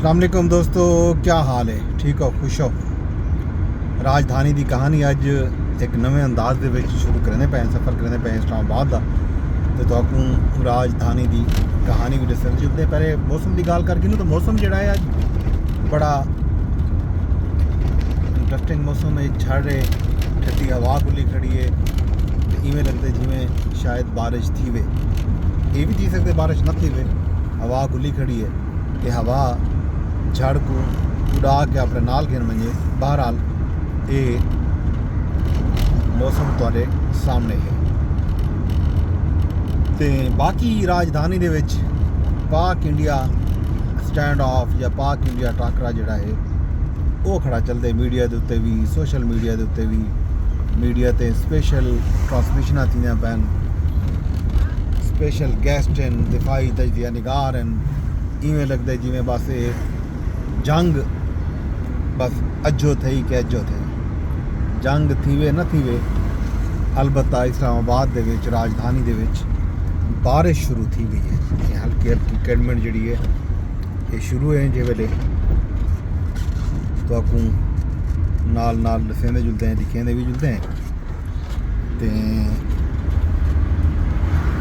अस्सलाम वालेकुम दोस्तों, क्या हाल है? ठीक हो, खुश हो? राजधानी की कहानी अज एक नवे अंदाज दे विच शुरू करने पे सफ़र करने पे इस्लामाबाद का तो तुहानू राजधानी की कहानी भी दसन जुलते। पहले मौसम की गल करके तो मौसम जोड़ा है अज बड़ा इंटरस्टिंग मौसम है। झड़ है, ठंडी हवा खुली खड़ी है, इवें लगते जिमें शायद बारिश थी वे। ये भी थी सकते बारिश न थी वे। हवा खुली खड़ी है, ये हवा झड़ को उड़ा के अपने नाल घेन मंजे। बहरहाल ये मौसम तुहाडे सामने है। तो बाकी राजधानी दे विच पाक इंडिया स्टैंड ऑफ या पाक इंडिया टाकरा जिहड़ा है वो खड़ा चलदे। मीडिया के उत्ते भी, सोशल मीडिया के उत्ते भी, मीडिया ते स्पेशल ट्रांसमिशनां थींदियां पैन, स्पेशल गैस्ट हैं, दिफाई तजदिया निगार हैं। इवें लगता जिमें बस ये जंग बस अजो थी कि अजो थे जंग थीवे न थीवे। अलबत्ता इस्लामाबाद दे विच, राजधानी दे विच बारिश शुरू थी गई है। ये हल्की हल्की कैडमेंट जी है ये शुरू है जे वेले तो आपको नाल नाल दसेंदे जुलते हैं, दिखेंदे भी जुलते हैं। तो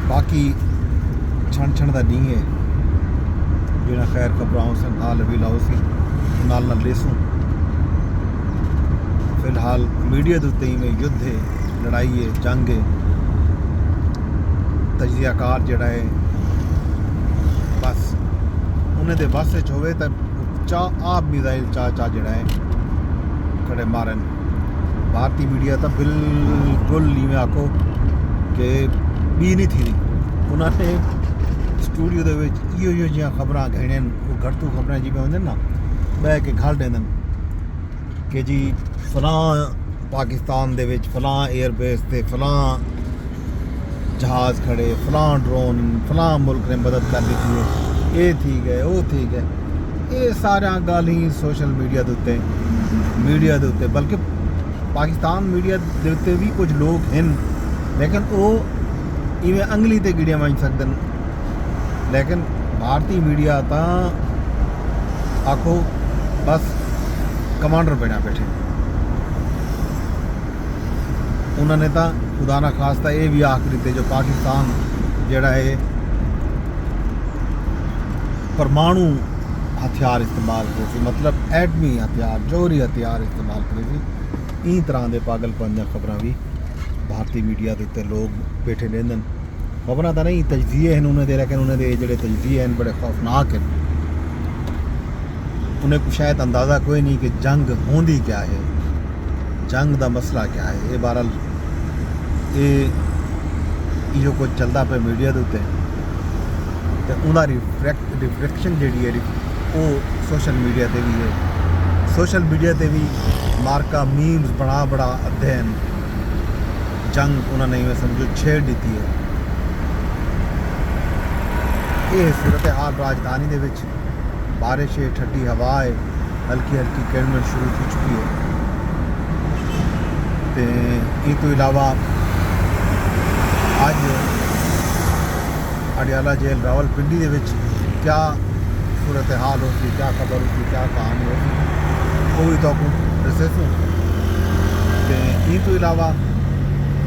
बाकी छण छण का डी है जो खैर खबरां सन हाल भी लाओ सी नाल नाल लेसूं। फिलहाल मीडिया के उत्ते में युद्ध है, लड़ाई है, जंग है। तजियाकार जड़ा है बस उन्हें दे बस होवे तो चाह आप मिसाइल चाह जड़ा है खड़े मारन। भारतीय मीडिया तो बिल्कुल इवें आखो कि भी नहीं थी। उन्होंने स्टूडियो दे विच इहो जिहियां खबरां घणियां वो घटतू खबरां जिवें होंदियां ना बह के घल देंदन कि जी फलां पाकिस्तान दे विच फलां एयरबेस ते फलां जहाज़ खड़े, फलां ड्रोन, फलां मुल्क ने मदद कर दी थी, ये ठीक है, वो ठीक है। ये सारा गल ही सोशल मीडिया के उत्ते बल्कि पाकिस्तान मीडिया के उत्ते भी कुछ लोग हैं लेकिन वो इवें अंगली ते गिड़ियां मंज सकदन। लेकिन भारतीय मीडिया तो आखो बस कमांडर बना बैठे। उन्होंने तो खुदा ना खास्ता ये भी आख दिते जो पाकिस्तान जड़ा है परमाणु हथियार इस्तेमाल करे, मतलब एटमी हथियार, जोहरी हथियार इस्तेमाल करे। इन तरह के पागलपन दी खबरां भी भारतीय मीडिया के उत्ते लोग बैठे रहंदन। खबरां तो नहीं तजजिए हैं उन्होंने, लेकिन उन्होंने जोड़े तजजिए हैं बड़े खौफनाक हैं। उन्हें को शायद अंदाज़ा कोई नहीं कि जंग होंदी क्या है, जंग का मसला क्या है। ये बहरहाल ये जो कुछ चलता पे मीडिया के उत्ते तो उनका रिफ्लेक्शन जी है वो सोशल मीडिया पर भी है। सोशल मीडिया पर भी मार्का मीम्स बड़ा अध्ययन जंग उन्होंने इवें समझो छेड़ दी है। ये सूरत हाल राजधानी दे विच बारिश है, ठंडी हवा है, हल्की हल्की कैडमेंट शुरू हो चुकी है। तो इस तो इलावा अज अडियाला जेल रावलपिंडी दे विच क्या सूरत हाल होती, क्या खबर होती, क्या कहानी होती वो भी तो दसेसूँ। तो इस तो इलावा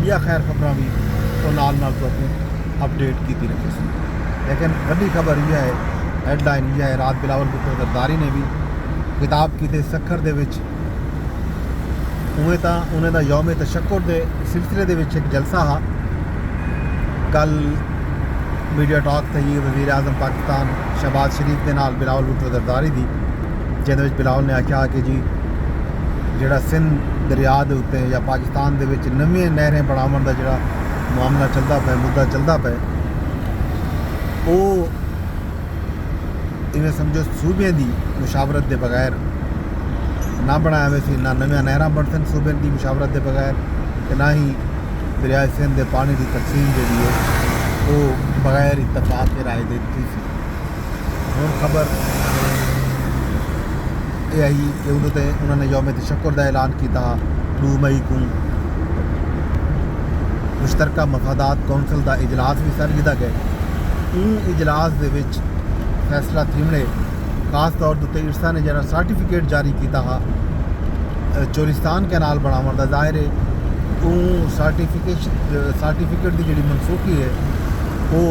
या खैर खबर भी तो नाल तो अपडेट की रखे। लेकिन बड़ी खबर यह है, हेडलाइन यह है, रात बिलावल भुट्टो जरदारी ने भी खिताब किए सखर दे विच। उवें तो उन्हें यौम तशक्कुर दे सिलसिले दे विच एक जलसा हा। कल मीडिया टॉक थी वज़ीर आज़म पाकिस्तान शहबाज शरीफ के नाल बिलावल भुट्टो जरदारी दी, जिहदे विच बिलावल ने आख्या कि जी जिहड़ा सिंध दरिया के उत्ते या पाकिस्तान दे विच नवीं नहरें बनावन का जिहड़ा मामला चलता पे, मुद्दा चलता पे, वो इवें समझो सूबे की मुशावरत के बगैर ना बनाया वैसे ना नवीं नहर बन सूबे की मुशावरत के बगैर, तो ना ही दरिया सिंध के पानी की तकसीम जी है वो बगैर इतफाक के राय दी थी। हुण खबर ये आई कि उन्होंने उन्होंने यौम तशक्कुर का ऐलान किया 2 मई को मुश्तरका मफादात कौंसल का इजलास भी सर किया गया। इन इजलास के फैसला थीमने खास तौर पर इरसा ने जरा सर्टिफिकेट जारी किया चोलिस्तान कैनाल बनाने का, जाहिर है वो सर्टिफिकेट की जी मनसूखी है वो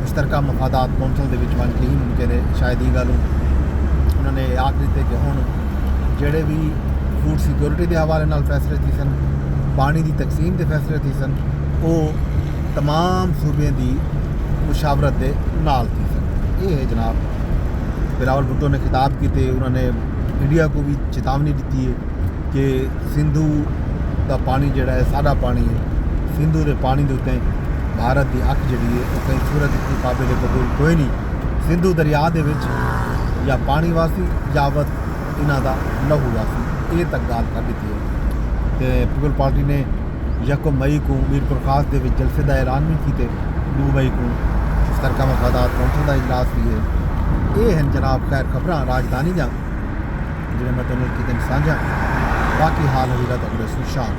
मुश्तरका मफादात कौंसल के बन के ही मुमकिन है। शायद ये गल उन्होंने आख दी कि हुण जेड़े भी फूड सिक्योरिटी के हवाले नाल फैसले थी सन, पानी की तकसीम के फैसले थी सन, वो तमाम सूबे की मुशावरत के नाल थी सन। ये है जनाब। बिलावल भुट्टो ने खिताब किए, उन्होंने इंडिया को भी चेतावनी दी है कि सिंधु का पानी जोड़ा है साड़ा पानी है, सिंधु के पानी के उत्ते भारत की अख जी है वो कहीं सूरत की काबिल कबूल कोई नहीं। सिंधु दरिया के या पानी वासी यावत इन्हों का लहू वासी, ये तक गाल कर दी है। तो पीपल पार्टी ने 1 मई को मीरपुर खास के जलसे का ऐलान भी किए, 2 मई को मुश्तरका मफादात कौंसल का इजलास भी है। ये हैं जनाब खैर खबर राजधानी का जिन्हें मैं तुम्हें कितने साझा, बाकी हाल होगा तो शाम।